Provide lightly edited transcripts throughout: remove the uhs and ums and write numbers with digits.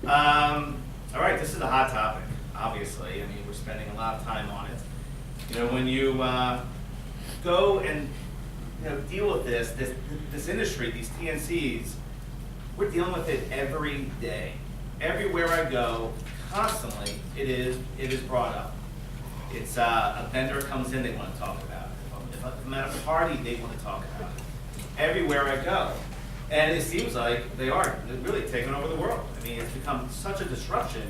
All right, this is a hot topic, obviously. I mean, we're spending a lot of time on it. You know, when you go and deal with this industry, these TNCs, we're dealing with it every day. Everywhere I go, constantly, it is brought up. It's a vendor comes in, they want to talk about it. If I'm at a party, they want to talk about it. Everywhere I go. And it seems like they're really taking over the world. I mean, it's become such a disruption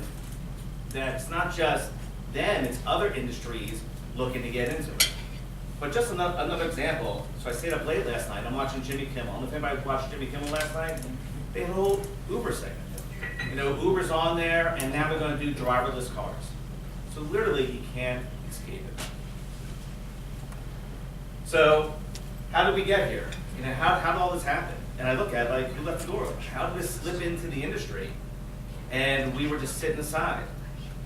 that it's not just them, it's other industries looking to get into it. But just another example, so I stayed up late last night, I'm watching Jimmy Kimmel. I don't know if anybody watched Jimmy Kimmel last night. They had a whole Uber segment. Uber's on there, and now they're going to do driverless cars. So literally, you can't escape it. So, how did we get here? How did all this happen? And I look at it like, who left the door open? How did this slip into the industry? And we were just sitting aside.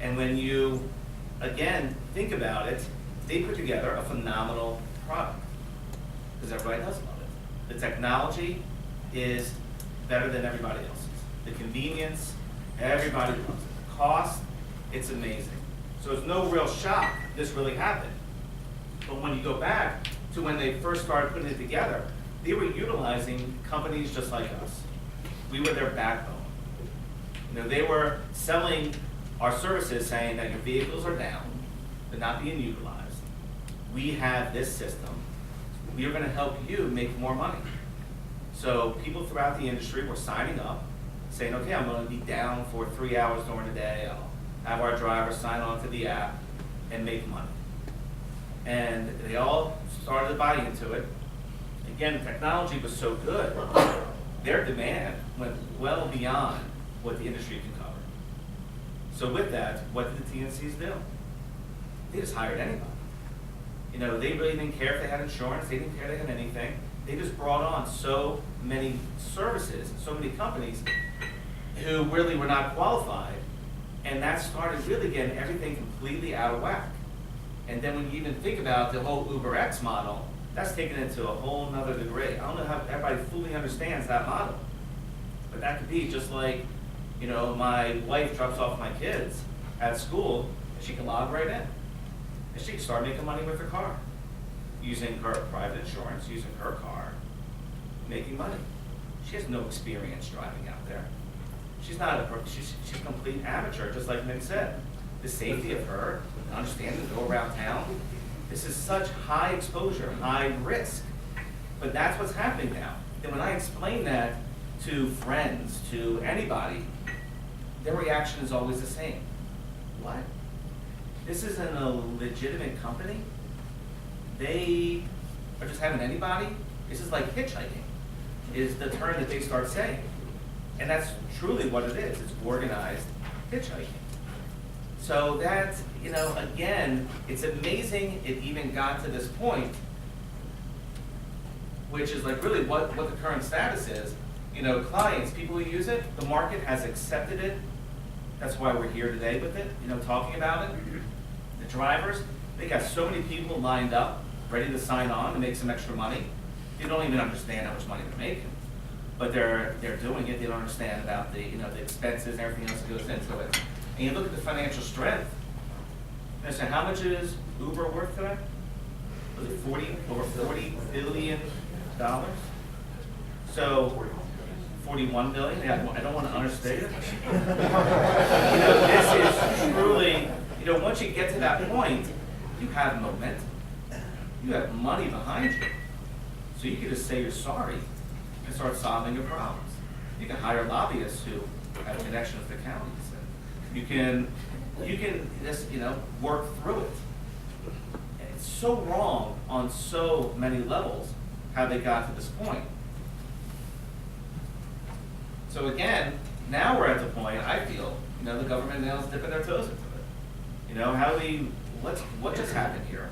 And when you, again, think about it, they put together a phenomenal product. Because everybody does love it. The technology is better than everybody else's. The convenience, everybody loves it. The cost, it's amazing. So it's no real shock this really happened. But when you go back to when they first started putting it together, they were utilizing companies just like us. We were their backbone. They were selling our services saying that your vehicles are down, they're not being utilized. We have this system. We are going to help you make more money. So people throughout the industry were signing up, saying, okay, I'm going to be down for 3 hours during the day. I'll have our driver sign on to the app and make money. And they all started to buy into it. Again, the technology was so good, their demand went well beyond what the industry can cover. So with that, what did the TNCs do? They just hired anybody. They really didn't care if they had insurance, they didn't care if they had anything. They just brought on so many services, so many companies who really were not qualified, and that started really getting everything completely out of whack. And then when you even think about the whole UberX model, that's taken it to a whole nother degree. I don't know how everybody fully understands that model, but that could be just like, my wife drops off my kids at school, and she can log right in, and she can start making money with her car, using her private insurance, using her car, making money. She has no experience driving out there. She's not she's a complete amateur, just like Nick said. The safety of her, understanding to go around town. This is such high exposure, high risk. But that's what's happening now. And when I explain that to friends, to anybody, their reaction is always the same. What? This isn't a legitimate company? They are just having anybody? This is like hitchhiking, is the term that they start saying. And that's truly what it is. It's organized hitchhiking. So that, again, it's amazing it even got to this point, which is like really what the current status is. Clients, people who use it, the market has accepted it. That's why we're here today with it, talking about it. The drivers, they got so many people lined up, ready to sign on to make some extra money. They don't even understand how much money they're making. But they're doing it. They don't understand about the the expenses and everything else that goes into it. And you look at the financial strength. And so how much is Uber worth today? Was it over $40 billion? So 41 billion. Yeah, I don't want to understate it. This is truly. Once you get to that point, you have momentum. You have money behind you, so you can just say you're sorry and start solving your problems. You can hire lobbyists who have a connection with the counties. You can just work through it. And it's so wrong on so many levels how they got to this point. So again, now we're at the point I feel the government now is dipping their toes into it. What just happened here?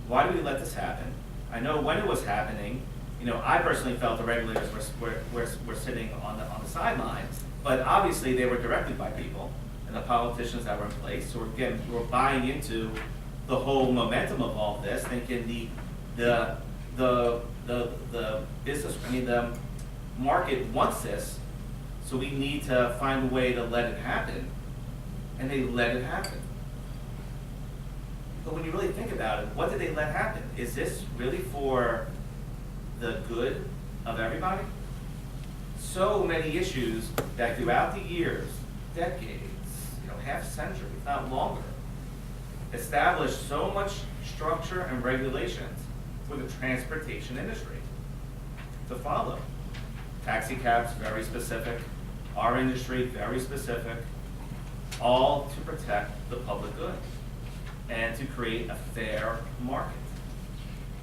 Why do we let this happen? I know when it was happening. I personally felt the regulators were sitting on the sidelines, but obviously they were directed by people and the politicians that were in place. So again, we're buying into the whole momentum of all of this, thinking the business, the market wants this, So we need to find a way to let it happen, and they let it happen. But when you really think about it, what did they let happen? Is this really for the good of everybody? So many issues that throughout the years, decades, half a century, if not longer, established so much structure and regulations for the transportation industry to follow. Taxi cabs, very specific. Our industry, very specific. All to protect the public good and to create a fair market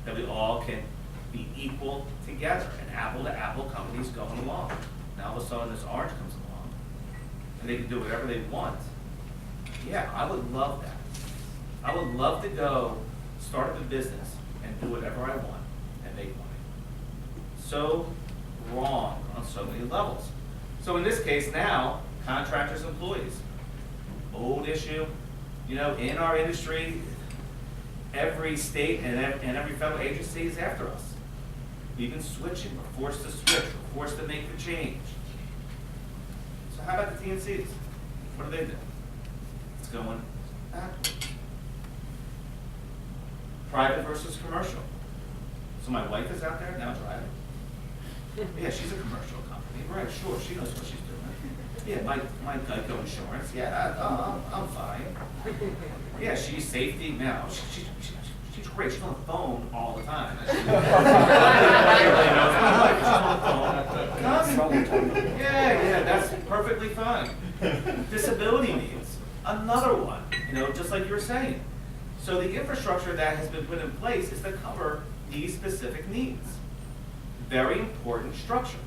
that we all can be equal together, and apple-to-apple companies going along. Now all of a sudden this orange comes along and they can do whatever they want. Yeah, I would love that. I would love to go start up a business and do whatever I want and make money. So wrong on so many levels. So in this case now, contractors, employees, old issue. In our industry, every state and every federal agency is after us. We've been switching, we're forced to switch, we're forced to make the change. So how about the TNCs? What do? It's going backwards. Private versus commercial. So my wife is out there now driving. Yeah, she's a commercial company. Right, sure, she knows what she's doing. Yeah, my Geico insurance. Yeah, I'm fine. Yeah, she's safety now. She's great. She's on the phone all the time. She's on the phone. Yeah, that's perfectly fine. Disability needs, another one. Just like you were saying. So the infrastructure that has been put in place is to cover these specific needs. Very important structure.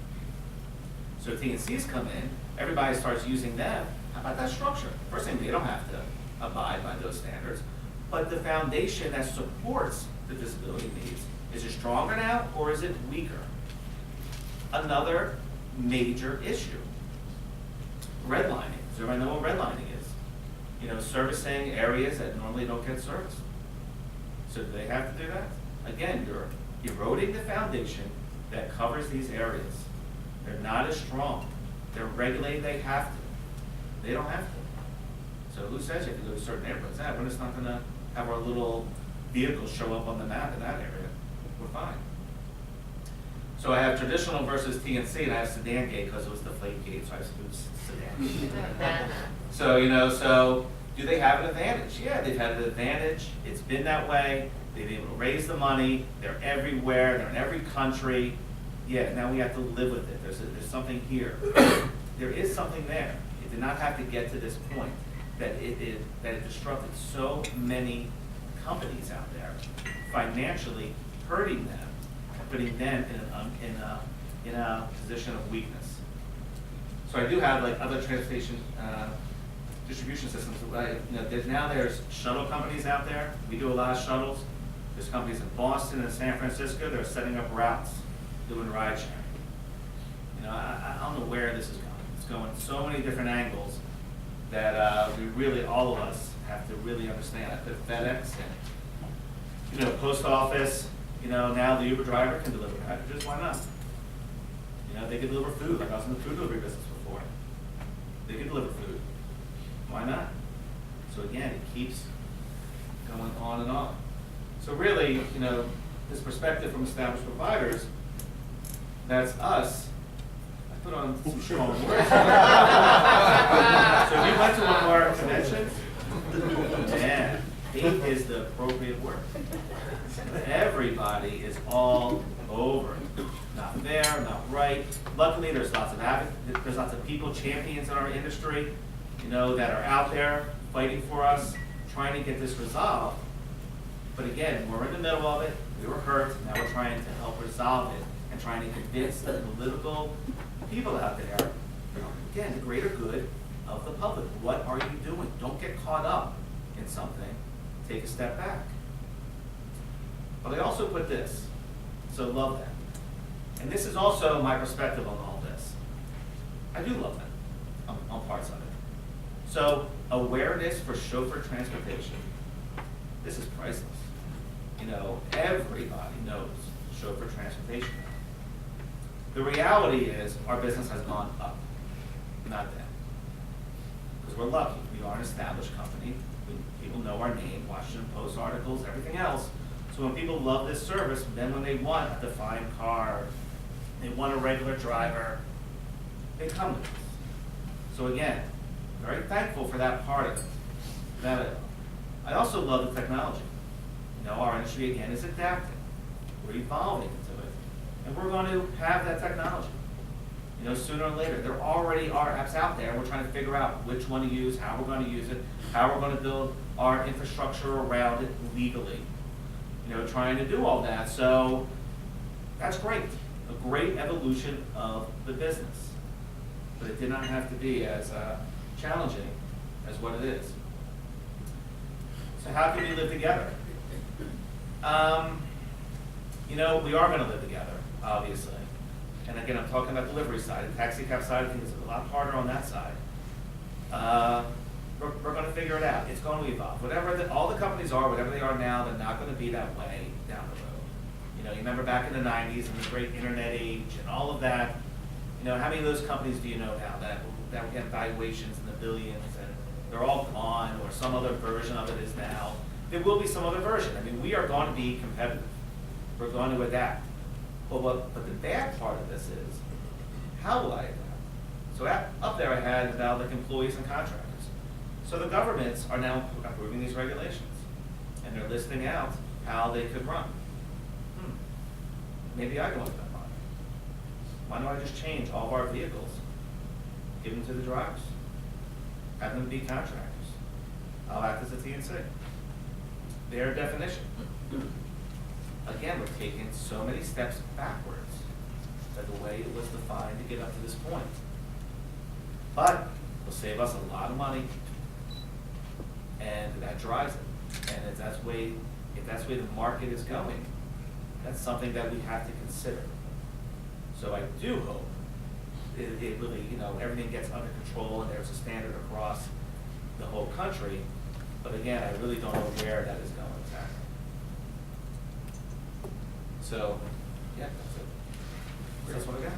So TNCs come in, everybody starts using them. How about that structure? First thing, they don't have to abide by those standards, but the foundation that supports the disability needs, is it stronger now or is it weaker? Another major issue. Redlining. Does everybody know what redlining is? Servicing areas that normally don't get serviced. So do they have to do that? Again, you're eroding the foundation that covers these areas. They're not as strong. They're regulated, they have to. They don't have to. So who says you have to go to certain neighborhoods? We're just not gonna have our little vehicles show up on the map in that area. We're fine. So I have traditional versus TNC, and I have sedan gate because it was the deflate gate, so I just moved sedan. So do they have an advantage? Yeah, they've had an advantage. It's been that way. They've been able to raise the money. They're everywhere. They're in every country. Yeah, now we have to live with it. There's something here. There is something there. It did not have to get to this point that it disrupted so many companies out there, financially hurting them and putting them in a position of weakness. So I do have other transportation distribution systems. There's shuttle companies out there. We do a lot of shuttles. There's companies in Boston and San Francisco. They're setting up routes, doing ride sharing. I don't know where this is going. It's going so many different angles that we really, all of us, have to really understand. I put FedEx and post office. Now the Uber driver can deliver packages. Why not? They can deliver food. Like I was in the food delivery business before. They can deliver food. Why not? So again, it keeps going on and on. So really, this perspective from established providers, that's us. I put on some strong words. So if you went to one of our conventions, man, faith is the appropriate word. Everybody is all over it. Not fair, not right. Luckily, there's lots of people, champions in our industry, that are out there fighting for us, trying to get this resolved. But again, we're in the middle of it. We were hurt. Now we're trying to help resolve it and trying to convince the political people out there, again, the greater good of the public. What are you doing? Don't get caught up in something. Take a step back. But I also put this, so love that. And this is also my perspective on all this. I do love that on parts of it. So awareness for chauffeur transportation, this is priceless. Everybody knows chauffeur transportation. The reality is our business has gone up. not them. Because we're lucky, we are an established company, people know our name, Washington Post articles, everything else. So when people love this service, then when they want a defined car, they want a regular driver, they come to us. So again, very thankful for that part of it. I also love the technology. You know, our industry again is adapting. We're evolving into it. And we're going to have that technology. You know, sooner or later. There already are apps out there. We're trying to figure out which one to use, how we're going to use it, how we're going to build our infrastructure around it legally. You know, trying to do all that. So that's great. A great evolution of the business. But it did not have to be as challenging as what it is. So how can we live together? You know, we are going to live together, obviously. And again, I'm talking about the delivery side. The taxi cab side, I think, is a lot harder on that side. We're going to figure it out. It's going to evolve. All the companies are, whatever they are now, they're not going to be that way down the road. You know, you remember back in the 90s and the great internet age and all of that. You know, how many of those companies do you know now that we have valuations in the billions and they're all gone, or some other version of it is now? There will be some other version. I mean, we are going to be competitive. We're going to adapt. But the bad part of this is, how will I adapt? So up there I had about like employees and contractors. So the governments are now approving these regulations, and they're listing out how they could run. Maybe I go into that line. Why don't I just change all of our vehicles, give them to the drivers, have them be contractors? I'll act as a TNC. Their definition. Again, we're taking so many steps backwards than the way it was defined to get up to this point. But it'll save us a lot of money, and that drives it. And if that's the way the market is going, that's something that we have to consider. So I do hope it really, you know, everything gets under control and there's a standard across the whole country. But again, I really don't know where that is going exactly. So, yeah, that's it. That's what I got.